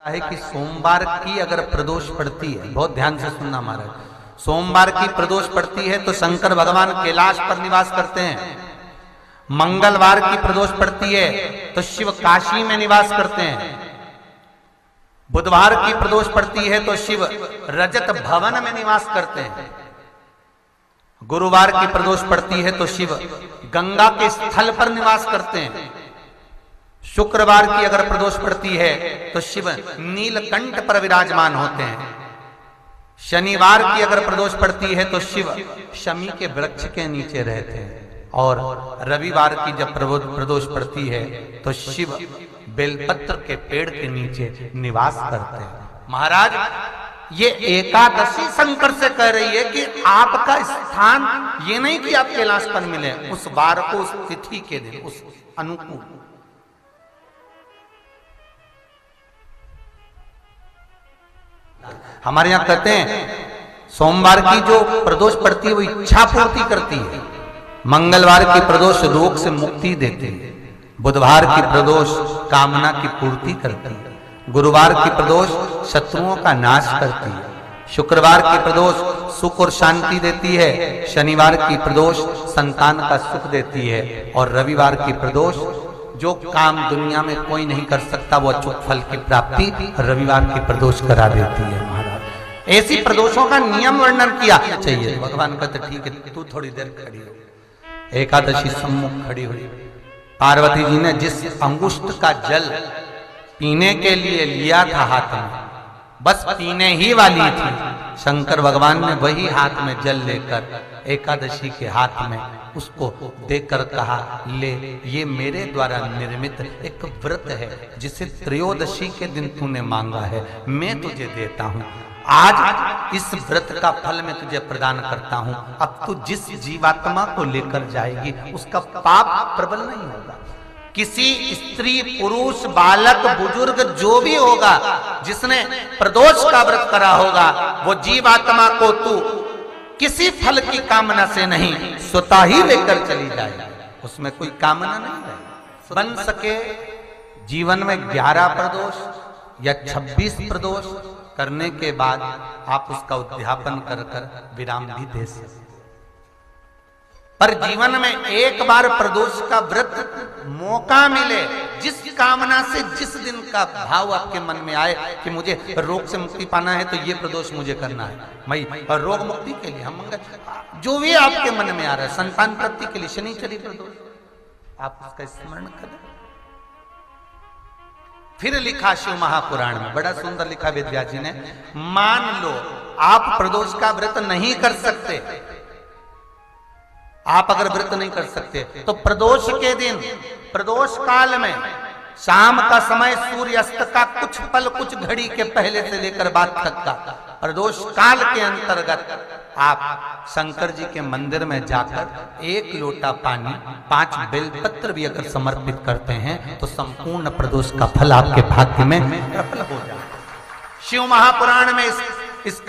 है कि सोमवार की अगर प्रदोष पड़ती है, बहुत ध्यान से सुनना महाराज, सोमवार की प्रदोष पड़ती है तो शंकर भगवान कैलाश पर निवास करते हैं। मंगलवार की प्रदोष पड़ती है तो शिव काशी में निवास करते हैं। बुधवार की प्रदोष पड़ती है तो शिव रजत भवन में निवास करते हैं। गुरुवार की प्रदोष पड़ती है तो शिव गंगा के स्थल पर निवास करते हैं। शुक्रवार की अगर प्रदोष पड़ती है तो शिव नीलकंठ पर विराजमान होते हैं। शनिवार की अगर प्रदोष पड़ती है तो शिव शमी के वृक्ष के नीचे रहते हैं। और रविवार की जब प्रदोष पड़ती है तो शिव बेलपत्र के पेड़ के नीचे निवास करते हैं। महाराज ये एकादशी शंकर से कह रही है कि आपका स्थान ये नहीं कि आप कैलाश पर मिले, उस वार को, उस तिथि के दिन, उस अनुकूल। हमारे यहां कहते हैं सोमवार की जो प्रदोष पड़ती है वो इच्छा पूर्ति करती है। मंगलवार की प्रदोष रोग से मुक्ति देती है। बुधवार की प्रदोष कामना की पूर्ति करती है। गुरुवार की प्रदोष शत्रुओं का नाश करती है। शुक्रवार की प्रदोष सुख और शांति देती है। शनिवार की प्रदोष संतान का सुख देती है। और रविवार की प्रदोष जो काम दुनिया में कोई नहीं कर सकता वो अचूक फल की प्राप्ति रविवार की प्रदोष करा देती है। महाराज ऐसी प्रदोषों का नियम वर्णन किया चाहिए। भगवान कहते ठीक है तू थोड़ी देर खड़ी हो। एकादशी सम्मुख खड़ी हुई। पार्वती जी ने जिस अंगुष्ठ का जल पीने के लिए लिया था हाथ में, बस पीने ही वाली थी, शंकर भगवान ने वही हाथ में जल लेकर एकादशी के हाथ में उसको देकर कहा ले, ये मेरे द्वारा निर्मित एक व्रत है जिसे त्रयोदशी के दिन तूने मांगा है, मैं तुझे देता हूं। आज इस व्रत का फल मैं तुझे प्रदान करता हूं। अब तू जिस जीवात्मा को लेकर जाएगी उसका पाप प्रबल नहीं होगा। किसी स्त्री, पुरुष, बालक, बुजुर्ग जो भी होगा जिसने प्रदोष का व्रत करा होगा वो जीवात्मा को तू किसी फल की कामना से नहीं स्वतः ही लेकर चली जाए। उसमें कोई कामना नहीं है। बन सके जीवन में 11 प्रदोष या 26 प्रदोष करने के बाद आप उसका उद्यापन कर विराम भी दे सकते। पर जीवन में एक बार प्रदोष का व्रत मौका मिले, जिस कामना से जिस दिन का भाव आपके मन में आए कि मुझे रोग से मुक्ति पाना है तो ये प्रदोष मुझे करना है, मैं रोग मुक्ति के लिए, हम मंगल जो भी आपके मन में आ रहा है, संतान प्राप्ति के लिए शनिचरी प्रदोष, आप उसका स्मरण करें। फिर लिखा शिव महापुराण में, बड़ा सुंदर लिखा वेदव्यास जी ने, मान लो आप प्रदोष का व्रत नहीं कर सकते, आप अगर व्रत नहीं कर सकते तो प्रदोष के दिन, प्रदोष काल में शाम का समय सूर्यास्त का कुछ पल, कुछ घड़ी के पहले से लेकर बाद तक का प्रदोष काल के अंतर्गत आप शंकर जी के मंदिर में जाकर 1 लोटा पानी, 5 बेलपत्र भी अगर समर्पित करते हैं तो संपूर्ण प्रदोष का फल आपके भाग्य में प्रबल हो जाए। शिव महापुराण में इसका